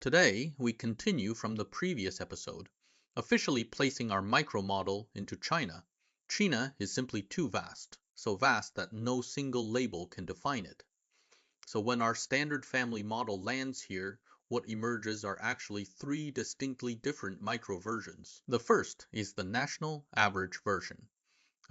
Today, we continue from the previous episode, officially placing our micro model into China. China is simply too vast, so vast that no single label can define it. So when our standard family model lands here, what emerges are actually three distinctly different micro versions. The first is the national average version.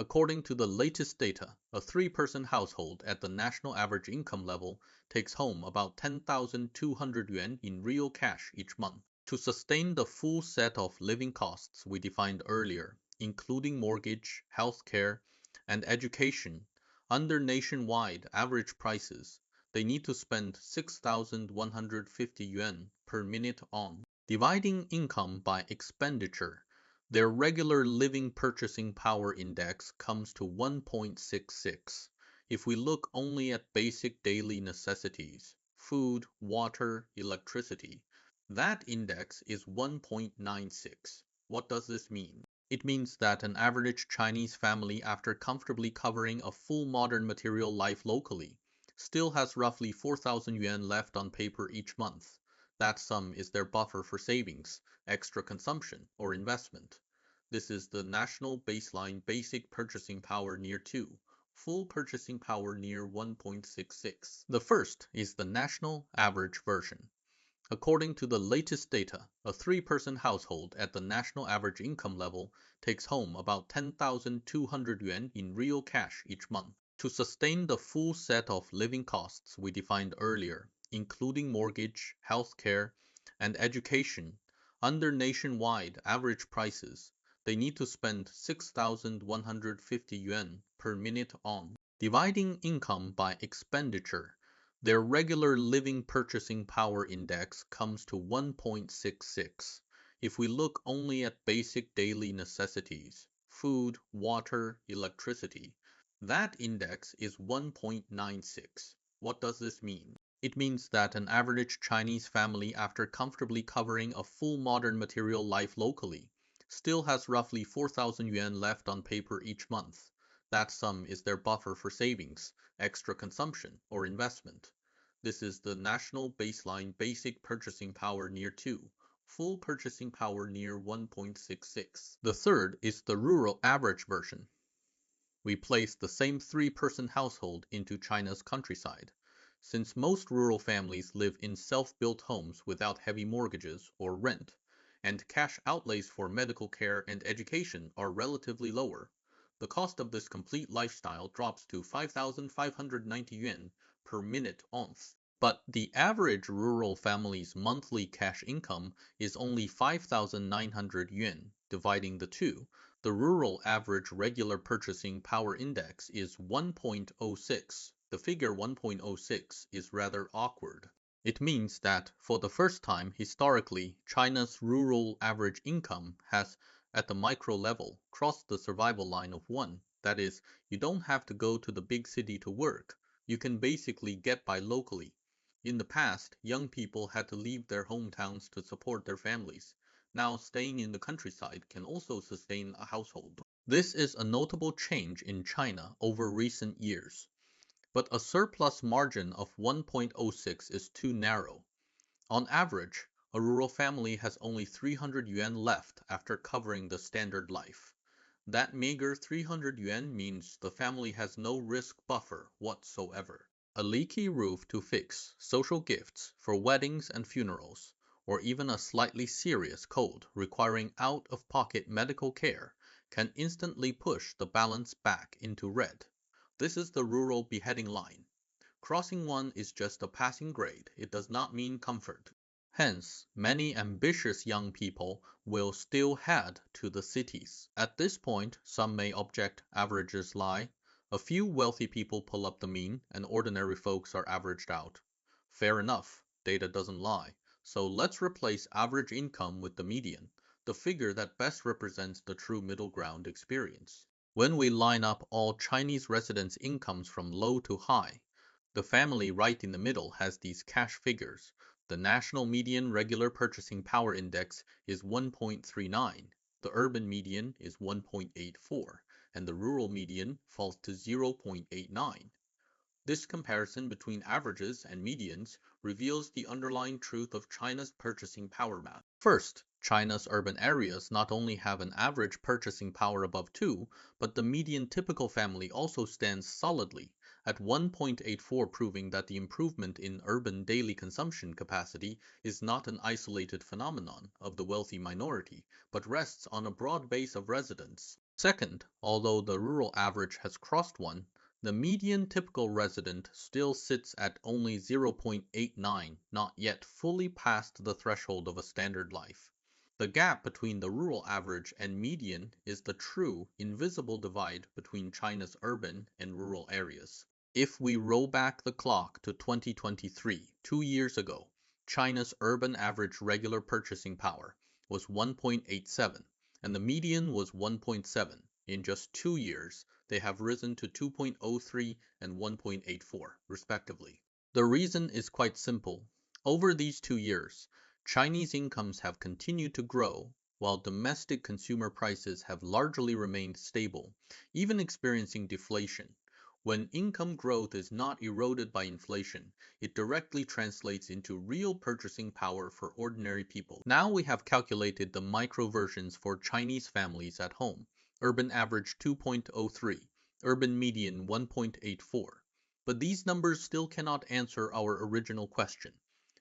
According to the latest data, a three-person household at the national average income level takes home about 10,200 yuan in real cash each month. To sustain the full set of living costs we defined earlier, including mortgage, healthcare, and education, under nationwide average prices, they need to spend 6,150 yuan per minute on. Dividing income by expenditure, their regular living purchasing power index comes to 1.66. If we look only at basic daily necessities, food, water, electricity, that index is 1.96. What does this mean? It means that an average Chinese family, after comfortably covering a full modern material life locally, still has roughly 4,000 yuan left on paper each month. That sum is their buffer for savings, extra consumption, or investment. This is the national baseline basic purchasing power near 2, full purchasing power near 1.66. The first is the national average version. According to the latest data, a three-person household at the national average income level takes home about 10,200 yuan in real cash each month. To sustain the full set of living costs we defined earlier, including mortgage, healthcare, and education, under nationwide average prices, they need to spend 6,150 yuan per minute on. Dividing income by expenditure, their regular living purchasing power index comes to 1.66. If we look only at basic daily necessities, food, water, electricity, that index is 1.96. What does this mean? It means that an average Chinese family, after comfortably covering a full modern material life locally, still has roughly 4,000 yuan left on paper each month. That sum is their buffer for savings, extra consumption, or investment. This is the national baseline basic purchasing power near 2, full purchasing power near 1.66. The third is the rural average version. We place the same three-person household into China's countryside. Since most rural families live in self-built homes without heavy mortgages or rent, and cash outlays for medical care and education are relatively lower, the cost of this complete lifestyle drops to 5,590 yuan per minute onth. But the average rural family's monthly cash income is only 5,900 yuan. Dividing the two, the rural average regular purchasing power index is 1.06. The figure 1.06 is rather awkward. It means that, for the first time historically, China's rural average income has, at the micro level, crossed the survival line of 1. That is, you don't have to go to the big city to work. You can basically get by locally. In the past, young people had to leave their hometowns to support their families. Now, staying in the countryside can also sustain a household. This is a notable change in China over recent years. But a surplus margin of 1.06 is too narrow. On average, a rural family has only 300 yuan left after covering the standard life. That meager 300 yuan means the family has no risk buffer whatsoever. A leaky roof to fix, social gifts for weddings and funerals, or even a slightly serious cold requiring out-of-pocket medical care can instantly push the balance back into red. This is the rural beheading line. Crossing one is just a passing grade, it does not mean comfort. Hence, many ambitious young people will still head to the cities. At this point, some may object averages lie. A few wealthy people pull up the mean, and ordinary folks are averaged out. Fair enough, data doesn't lie. So let's replace average income with the median, the figure that best represents the true middle ground experience. When we line up all Chinese residents' incomes from low to high, the family right in the middle has these cash figures. The national median regular purchasing power index is 1.39, the urban median is 1.84, and the rural median falls to 0.89. This comparison between averages and medians reveals the underlying truth of China's purchasing power math. First, China's urban areas not only have an average purchasing power above 2, but the median typical family also stands solidly at 1.84, proving that the improvement in urban daily consumption capacity is not an isolated phenomenon of the wealthy minority, but rests on a broad base of residents. Second, although the rural average has crossed 1, the median typical resident still sits at only 0.89, not yet fully past the threshold of a standard life. The gap between the rural average and median is the true, invisible divide between China's urban and rural areas. If we roll back the clock to 2023, 2 years ago, China's urban average regular purchasing power was 1.87, and the median was 1.7. In just 2 years, they have risen to 2.03 and 1.84, respectively. The reason is quite simple. Over these 2 years, Chinese incomes have continued to grow, while domestic consumer prices have largely remained stable, even experiencing deflation. When income growth is not eroded by inflation, it directly translates into real purchasing power for ordinary people. Now we have calculated the micro versions for Chinese families at home. Urban average 2.03, urban median 1.84. But these numbers still cannot answer our original question.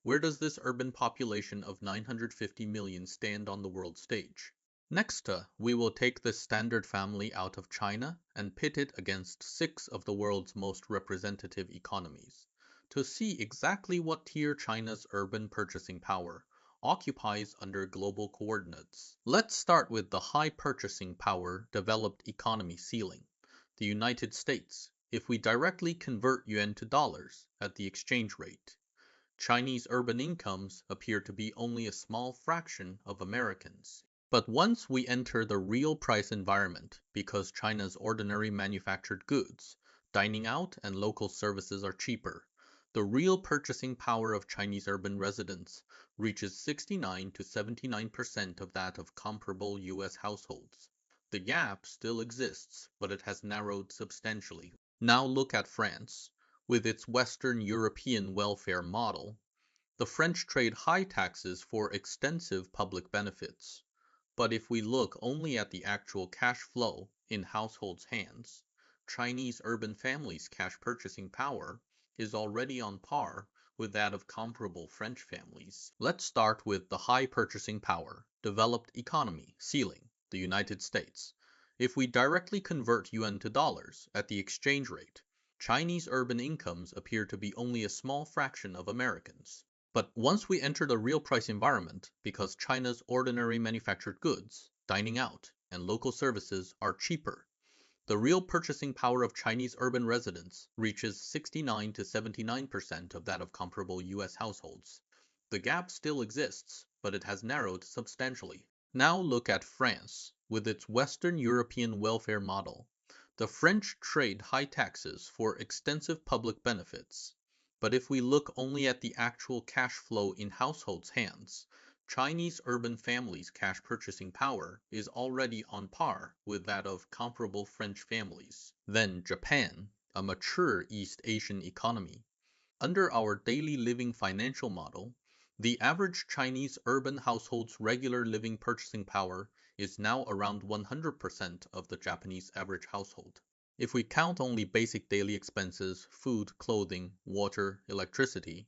Where does this urban population of 950 million stand on the world stage? Next, we will take this standard family out of China and pit it against 6 of the world's most representative economies to see exactly what tier China's urban purchasing power occupies under global coordinates. Let's start with the high purchasing power developed economy ceiling, the United States. If we directly convert yuan to dollars at the exchange rate, Chinese urban incomes appear to be only a small fraction of Americans'. But once we enter the real price environment, because China's ordinary manufactured goods, dining out, and local services are cheaper, the real purchasing power of Chinese urban residents reaches 69 to 79% of that of comparable US households. The gap still exists, but it has narrowed substantially. Now look at France. With its Western European welfare model, the French trade high taxes for extensive public benefits. But if we look only at the actual cash flow in households' hands, Chinese urban families' cash purchasing power is already on par with that of comparable French families. Let's start with the high purchasing power, developed economy, ceiling, the United States. If we directly convert yuan to dollars at the exchange rate, Chinese urban incomes appear to be only a small fraction of Americans'. But once we enter the real price environment, because China's ordinary manufactured goods, dining out, and local services are cheaper, the real purchasing power of Chinese urban residents reaches 69 to 79% of that of comparable US households. The gap still exists, but it has narrowed substantially. Now look at France, with its Western European welfare model. The French trade high taxes for extensive public benefits. But if we look only at the actual cash flow in households' hands, Chinese urban families' cash purchasing power is already on par with that of comparable French families. Then Japan, a mature East Asian economy. Under our daily living financial model, the average Chinese urban household's regular living purchasing power is now around 100% of the Japanese average household. If we count only basic daily expenses, food, clothing, water, electricity,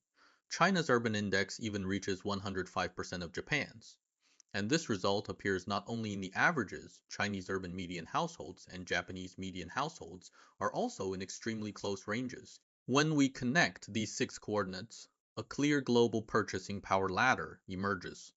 China's urban index even reaches 105% of Japan's. And this result appears not only in the averages. Chinese urban median households and Japanese median households are also in extremely close ranges. When we connect these 6 coordinates, a clear global purchasing power ladder emerges.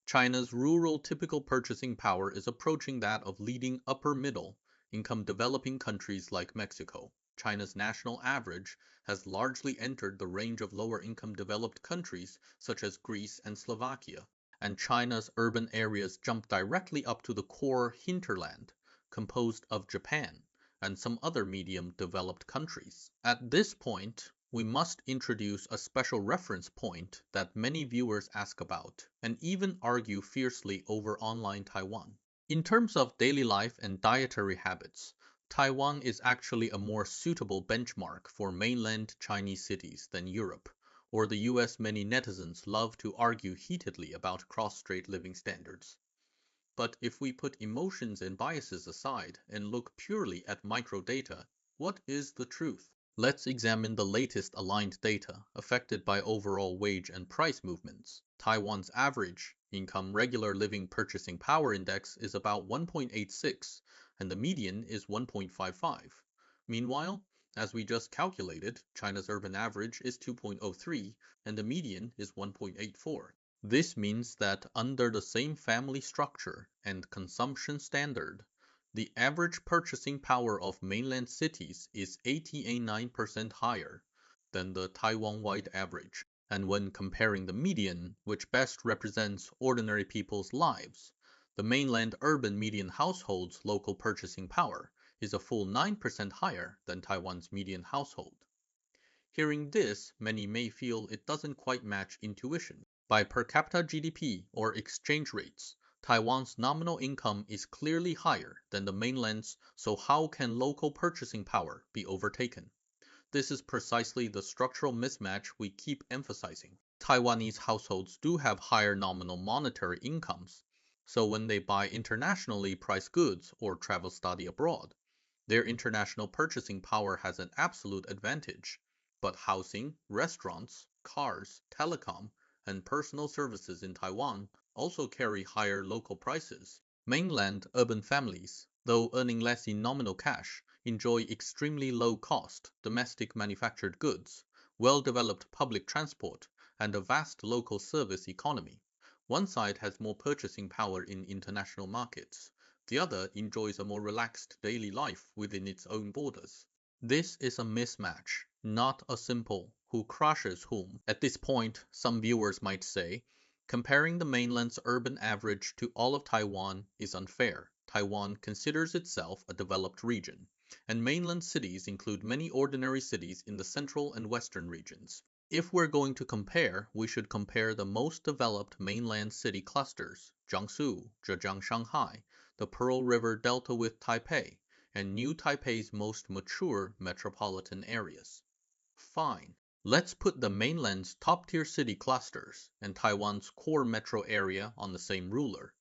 China's rural typical purchasing power is approaching that of leading upper middle income developing countries like Mexico. China's national average has largely entered the range of lower income developed countries such as Greece and Slovakia, and China's urban areas jump directly up to the core hinterland, composed of Japan and some other medium developed countries. At this point, we must introduce a special reference point that many viewers ask about and even argue fiercely over online Taiwan. In terms of daily life and dietary habits, Taiwan is actually a more suitable benchmark for mainland Chinese cities than Europe, or the US many netizens love to argue heatedly about cross-strait living standards. But if we put emotions and biases aside and look purely at microdata, what is the truth? Let's examine the latest aligned data affected by overall wage and price movements. Taiwan's average income regular living purchasing power index is about 1.86 and the median is 1.55. Meanwhile, as we just calculated, China's urban average is 2.03 and the median is 1.84. This means that under the same family structure and consumption standard, the average purchasing power of mainland cities is 89% higher than the Taiwan-wide average. And when comparing the median, which best represents ordinary people's lives, the mainland urban median household's local purchasing power is a full 9% higher than Taiwan's median household. Hearing this, many may feel it doesn't quite match intuition. By per capita GDP or exchange rates, Taiwan's nominal income is clearly higher than the mainland's, so how can local purchasing power be overtaken? This is precisely the structural mismatch we keep emphasizing. Taiwanese households do have higher nominal monetary incomes, so when they buy internationally priced goods or travel study abroad, their international purchasing power has an absolute advantage. But housing, restaurants, cars, telecom, and personal services in Taiwan also carry higher local prices. Mainland urban families, though earning less in nominal cash, enjoy extremely low-cost domestic manufactured goods, well-developed public transport, and a vast local service economy. One side has more purchasing power in international markets. The other enjoys a more relaxed daily life within its own borders. This is a mismatch, not a simple who crushes whom. At this point, some viewers might say, comparing the mainland's urban average to all of Taiwan is unfair. Taiwan considers itself a developed region, and mainland cities include many ordinary cities in the central and western regions. If we're going to compare, we should compare the most developed mainland city clusters, Jiangsu, Zhejiang, Shanghai, the Pearl River Delta with Taipei, and New Taipei's most mature metropolitan areas. Fine. Let's put the mainland's top-tier city clusters and Taiwan's core metro area on the same ruler.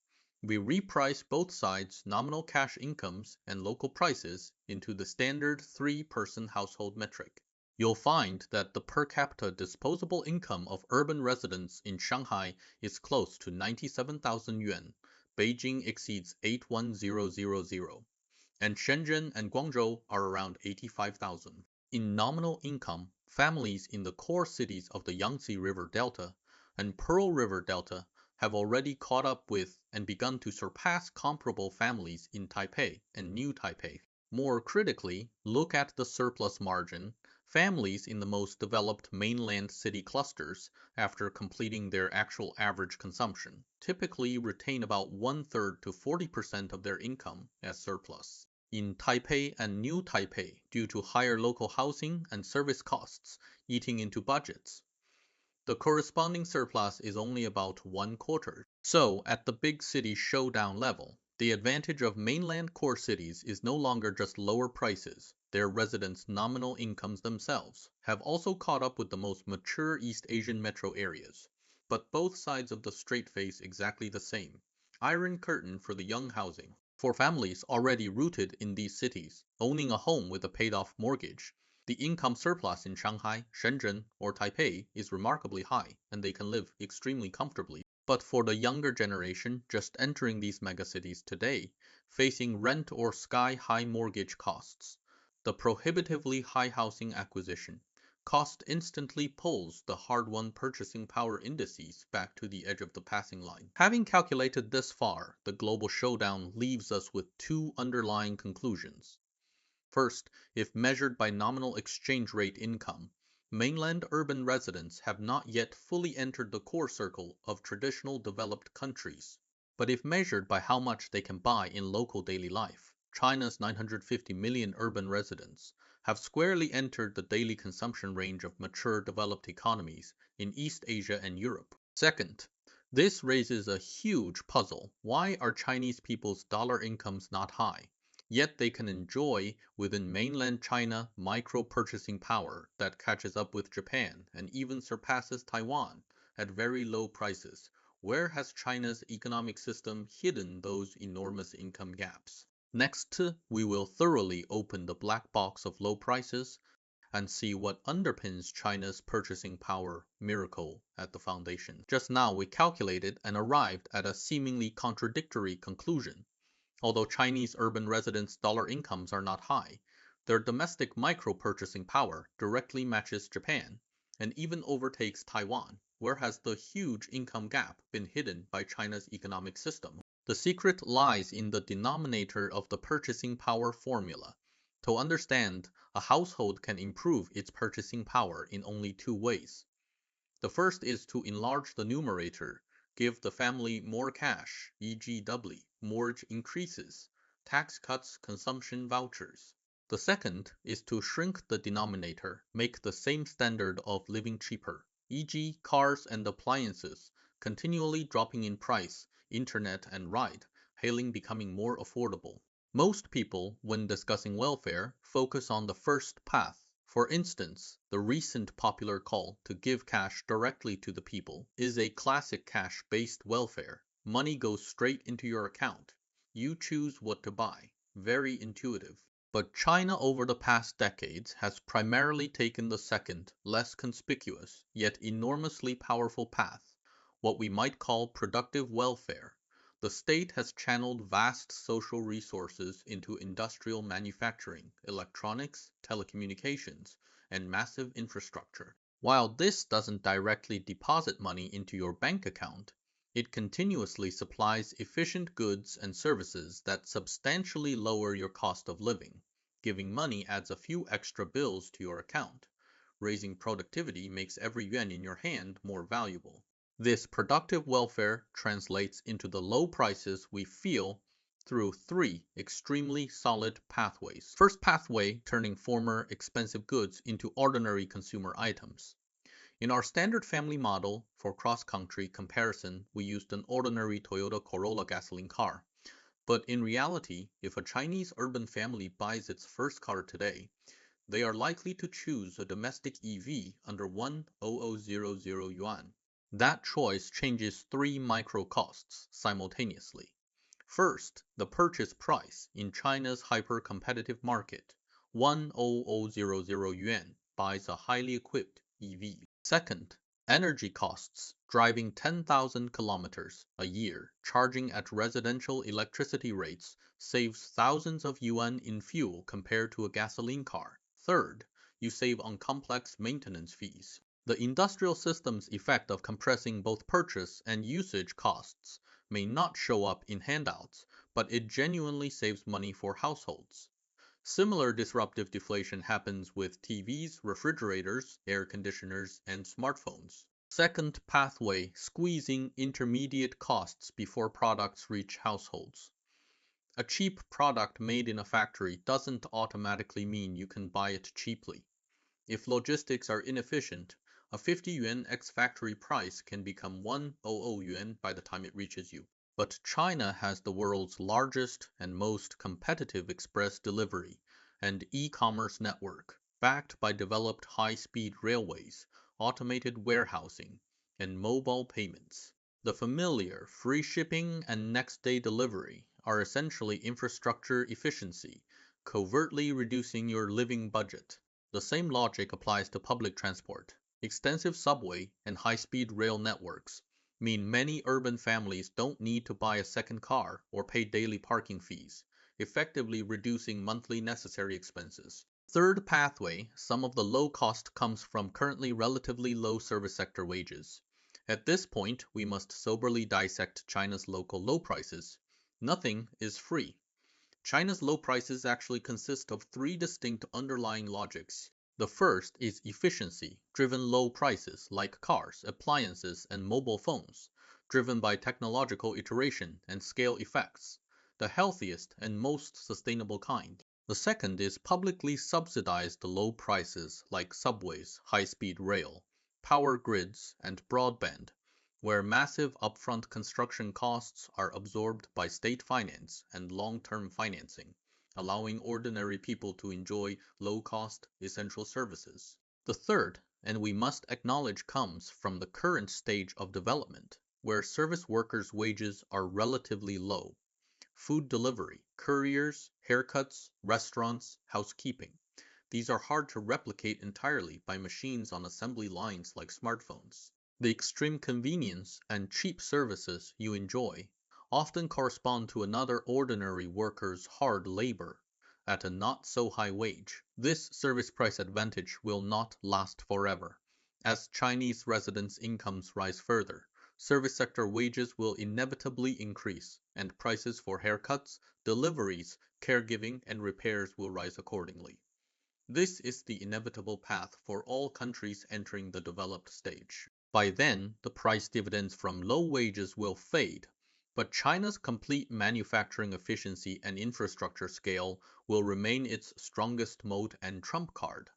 We reprice both sides' nominal cash incomes and local prices into the standard three-person household metric. You'll find that the per capita disposable income of urban residents in Shanghai is close to 97,000 yuan. Beijing exceeds 81,000, and Shenzhen and Guangzhou are around 85,000. In nominal income, families in the core cities of the Yangtze River Delta and Pearl River Delta have already caught up with and begun to surpass comparable families in Taipei and New Taipei. More critically, look at the surplus margin. Families in the most developed mainland city clusters, after completing their actual average consumption, typically retain about 1/3 to 40% of their income as surplus. In Taipei and New Taipei, due to higher local housing and service costs eating into budgets, the corresponding surplus is only about 1/4. So, at the big city showdown level, the advantage of mainland core cities is no longer just lower prices. Their residents' nominal incomes themselves have also caught up with the most mature East Asian metro areas. But both sides of the strait face exactly the same Iron Curtain for the young housing. For families already rooted in these cities, owning a home with a paid-off mortgage, the income surplus in Shanghai, Shenzhen, or Taipei is remarkably high, and they can live extremely comfortably. But for the younger generation just entering these megacities today, facing rent or sky-high mortgage costs, the prohibitively high housing acquisition cost instantly pulls the hard-won purchasing power indices back to the edge of the passing line. Having calculated this far, the global showdown leaves us with two underlying conclusions. First, if measured by nominal exchange rate income, mainland urban residents have not yet fully entered the core circle of traditional developed countries. But if measured by how much they can buy in local daily life, China's 950 million urban residents have squarely entered the daily consumption range of mature developed economies in East Asia and Europe. Second, this raises a huge puzzle. Why are Chinese people's dollar incomes not high? Yet they can enjoy within mainland China micro purchasing power that catches up with Japan and even surpasses Taiwan at very low prices. Where has China's economic system hidden those enormous income gaps? Next, we will thoroughly open the black box of low prices and see what underpins China's purchasing power miracle at the foundation. Just now, we calculated and arrived at a seemingly contradictory conclusion. Although Chinese urban residents' dollar incomes are not high, their domestic micro-purchasing power directly matches Japan and even overtakes Taiwan. Where has the huge income gap been hidden by China's economic system? The secret lies in the denominator of the purchasing power formula. To understand, a household can improve its purchasing power in only two ways. The first is to enlarge the numerator, give the family more cash, e.g. doubly, mortgage increases, tax cuts, consumption vouchers. The second is to shrink the denominator, make the same standard of living cheaper, e.g. cars and appliances, continually dropping in price, internet and ride, hailing becoming more affordable. Most people, when discussing welfare, focus on the first path. For instance, the recent popular call to give cash directly to the people is a classic cash-based welfare. Money goes straight into your account. You choose what to buy. Very intuitive. But China over the past decades has primarily taken the second, less conspicuous, yet enormously powerful path, what we might call productive welfare. The state has channeled vast social resources into industrial manufacturing, electronics, telecommunications, and massive infrastructure. While this doesn't directly deposit money into your bank account, it continuously supplies efficient goods and services that substantially lower your cost of living. Giving money adds a few extra bills to your account. Raising productivity makes every yuan in your hand more valuable. This productive welfare translates into the low prices we feel through three extremely solid pathways. First pathway, turning former expensive goods into ordinary consumer items. In our standard family model for cross-country comparison, we used an ordinary Toyota Corolla gasoline car. But in reality, if a Chinese urban family buys its first car today, they are likely to choose a domestic EV under 10000 yuan. That choice changes three micro costs simultaneously. First, the purchase price in China's hyper-competitive market, 10000 yuan buys a highly equipped EV. Second, energy costs, driving 10,000 kilometers a year, charging at residential electricity rates, saves thousands of yuan in fuel compared to a gasoline car. Third, you save on complex maintenance fees. The industrial system's effect of compressing both purchase and usage costs may not show up in handouts, but it genuinely saves money for households. Similar disruptive deflation happens with TVs, refrigerators, air conditioners, and smartphones. Second pathway, squeezing intermediate costs before products reach households. A cheap product made in a factory doesn't automatically mean you can buy it cheaply. If logistics are inefficient, a 50 yuan ex-factory price can become 100 yuan by the time it reaches you. But China has the world's largest and most competitive express delivery and e-commerce network, backed by developed high-speed railways, automated warehousing, and mobile payments. The familiar free shipping and next-day delivery are essentially infrastructure efficiency, covertly reducing your living budget. The same logic applies to public transport. Extensive subway and high-speed rail networks mean many urban families don't need to buy a second car or pay daily parking fees, effectively reducing monthly necessary expenses. Third pathway, some of the low cost comes from currently relatively low service sector wages. At this point, we must soberly dissect China's local low prices. Nothing is free. China's low prices actually consist of three distinct underlying logics. The first is efficiency, driven low prices like cars, appliances, and mobile phones, driven by technological iteration and scale effects, the healthiest and most sustainable kind. The second is publicly subsidized low prices like subways, high-speed rail, power grids, and broadband, where massive upfront construction costs are absorbed by state finance and long-term financing. allowing ordinary people to enjoy low-cost, essential services. The third, and we must acknowledge, comes from the current stage of development, where service workers' wages are relatively low. Food delivery, couriers, haircuts, restaurants, housekeeping. These are hard to replicate entirely by machines on assembly lines like smartphones. The extreme convenience and cheap services you enjoy often correspond to another ordinary worker's hard labor at a not so high wage. This service price advantage will not last forever. As Chinese residents' incomes rise further, service sector wages will inevitably increase, and prices for haircuts, deliveries, caregiving, and repairs will rise accordingly. This is the inevitable path for all countries entering the developed stage. By then, the price dividends from low wages will fade, but China's complete manufacturing efficiency and infrastructure scale will remain its strongest moat and trump card.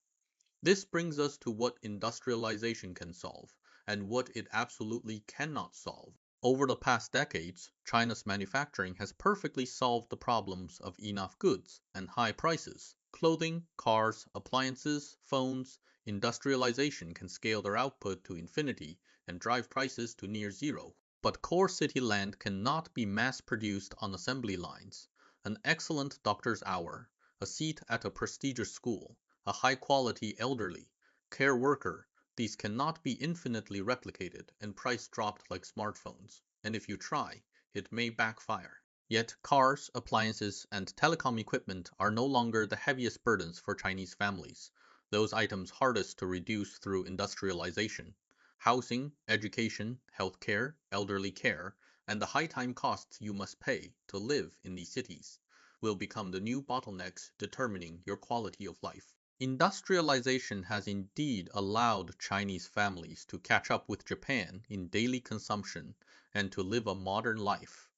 This brings us to what industrialization can solve, and what it absolutely cannot solve. Over the past decades, China's manufacturing has perfectly solved the problems of enough goods and high prices. Clothing, cars, appliances, phones, industrialization can scale their output to infinity and drive prices to near zero. But core city land cannot be mass-produced on assembly lines. An excellent doctor's hour, a seat at a prestigious school, a high-quality elderly care worker, these cannot be infinitely replicated and price dropped like smartphones, and if you try, it may backfire. Yet cars, appliances, and telecom equipment are no longer the heaviest burdens for Chinese families, those items hardest to reduce through industrialization. Housing, education, healthcare, elderly care, and the high time costs you must pay to live in these cities will become the new bottlenecks determining your quality of life. Industrialization has indeed allowed Chinese families to catch up with Japan in daily consumption and to live a modern life.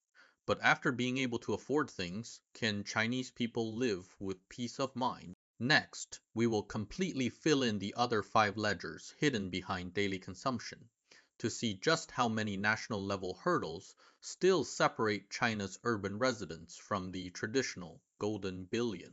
But after being able to afford things, can Chinese people live with peace of mind? Next, we will completely fill in the other five ledgers hidden behind daily consumption to see just how many national level hurdles still separate China's urban residents from the traditional golden billion.